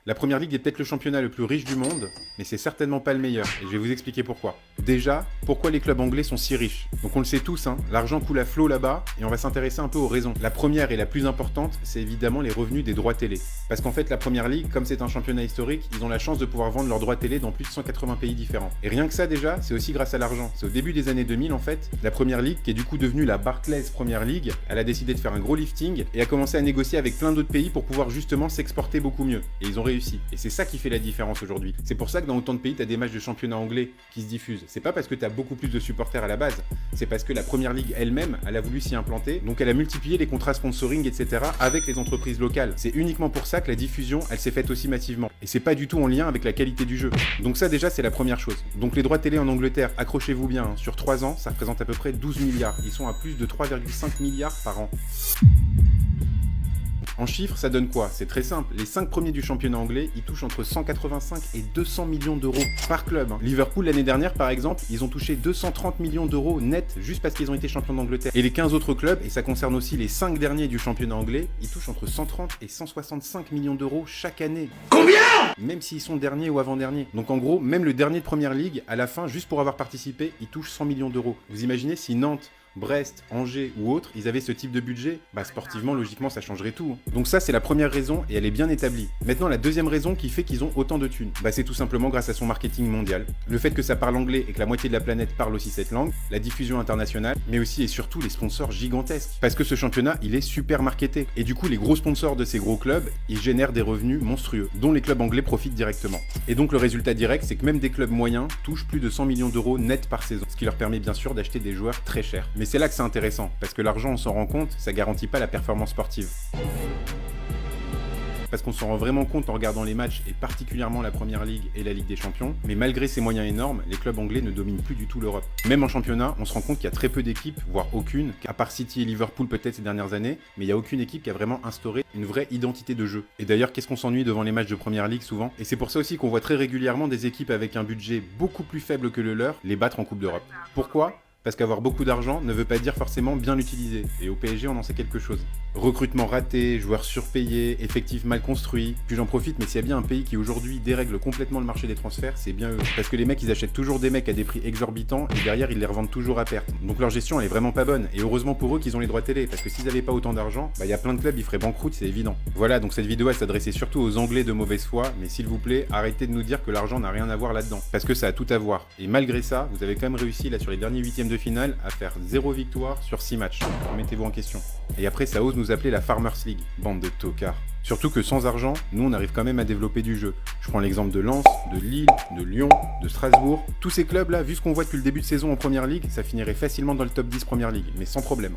La Première Ligue est peut-être le championnat le plus riche du monde, mais c'est certainement pas le meilleur, et je vais vous expliquer pourquoi. Déjà, pourquoi les clubs anglais sont si riches? Donc on le sait tous, l'argent coule à flot là-bas, et on va s'intéresser un peu aux raisons. La première et la plus importante, c'est évidemment les revenus des droits télé. Parce qu'en fait, la Première Ligue, comme c'est un championnat historique, ils ont la chance de pouvoir vendre leurs droits télé dans plus de 180 pays différents. Et rien que ça déjà, c'est aussi grâce à l'argent. C'est au début des années 2000 en fait, la Première Ligue, qui est du coup devenue la Barclays Première League, elle a décidé de faire un gros lifting et a commencé à négocier avec plein d'autres pays pour pouvoir justement s'exporter beaucoup mieux. Et ils ont réussi. Et c'est ça qui fait la différence aujourd'hui. C'est pour ça que dans autant de pays, t'as des matchs de championnat anglais qui se diffusent. C'est pas parce que t'as beaucoup plus de supporters à la base, c'est parce que la Première Ligue elle-même, elle a voulu s'y implanter, donc elle a multiplié les contrats sponsoring, etc. avec les entreprises locales. C'est uniquement pour ça que la diffusion, elle s'est faite aussi massivement. Et c'est pas du tout en lien avec la qualité du jeu. Donc ça déjà, c'est la première chose. Donc les droits télé en Angleterre, accrochez-vous bien, sur 3 ans, ça représente à peu près 12 milliards. Ils sont à plus de 3,5 milliards par an. En chiffres, ça donne quoi? C'est très simple. Les 5 premiers du championnat anglais, ils touchent entre 185 et 200 millions d'euros par club. Liverpool, l'année dernière, par exemple, ils ont touché 230 millions d'euros net juste parce qu'ils ont été champions d'Angleterre. Et les 15 autres clubs, et ça concerne aussi les 5 derniers du championnat anglais, ils touchent entre 130 et 165 millions d'euros chaque année. Combien? Même s'ils sont derniers ou avant-derniers. Donc en gros, même le dernier de Première Ligue, à la fin, juste pour avoir participé, il touche 100 millions d'euros. Vous imaginez si Nantes, Brest, Angers ou autres, ils avaient ce type de budget, sportivement, logiquement, ça changerait tout. Donc ça, c'est la première raison et elle est bien établie. Maintenant, la deuxième raison qui fait qu'ils ont autant de thunes, c'est tout simplement grâce à son marketing mondial. Le fait que ça parle anglais et que la moitié de la planète parle aussi cette langue, la diffusion internationale, mais aussi et surtout les sponsors gigantesques. Parce que ce championnat, il est super marketé. Et du coup, les gros sponsors de ces gros clubs, ils génèrent des revenus monstrueux, dont les clubs anglais profitent directement. Et donc le résultat direct, c'est que même des clubs moyens touchent plus de 100 millions d'euros net par saison, ce qui leur permet bien sûr d'acheter des joueurs très chers. Mais c'est là que c'est intéressant, parce que l'argent, on s'en rend compte, ça garantit pas la performance sportive. Parce qu'on s'en rend vraiment compte en regardant les matchs, et particulièrement la Première Ligue et la Ligue des Champions, mais malgré ces moyens énormes, les clubs anglais ne dominent plus du tout l'Europe. Même en championnat, on se rend compte qu'il y a très peu d'équipes, voire aucune, à part City et Liverpool peut-être ces dernières années, mais il n'y a aucune équipe qui a vraiment instauré une vraie identité de jeu. Et d'ailleurs, qu'est-ce qu'on s'ennuie devant les matchs de Première Ligue souvent? Et c'est pour ça aussi qu'on voit très régulièrement des équipes avec un budget beaucoup plus faible que le leur les battre en Coupe d'Europe. Pourquoi? Parce qu'avoir beaucoup d'argent ne veut pas dire forcément bien l'utiliser. Et au PSG, on en sait quelque chose. Recrutement raté, joueurs surpayés, effectifs mal construits. Puis j'en profite, mais s'il y a bien un pays qui aujourd'hui dérègle complètement le marché des transferts, c'est bien eux. Parce que les mecs, ils achètent toujours des mecs à des prix exorbitants et derrière, ils les revendent toujours à perte. Donc leur gestion, elle est vraiment pas bonne. Et heureusement pour eux qu'ils ont les droits télé. Parce que s'ils n'avaient pas autant d'argent, y a plein de clubs, ils feraient banqueroute, c'est évident. Voilà, donc cette vidéo, elle s'adressait surtout aux Anglais de mauvaise foi. Mais s'il vous plaît, arrêtez de nous dire que l'argent n'a rien à voir là-dedans. Parce que ça a tout à voir. Et malgré ça, vous avez quand même réussi là sur les derniers huitièmes de finale à faire 0 victoire sur 6 matchs. Remettez-vous en question. Et après, ça ose nous appeler la Farmers League. Bande de tocards. Surtout que sans argent, nous on arrive quand même à développer du jeu. Je prends l'exemple de Lens, de Lille, de Lyon, de Strasbourg. Tous ces clubs là, vu ce qu'on voit depuis le début de saison en Première Ligue, ça finirait facilement dans le top 10 Première Ligue, mais sans problème.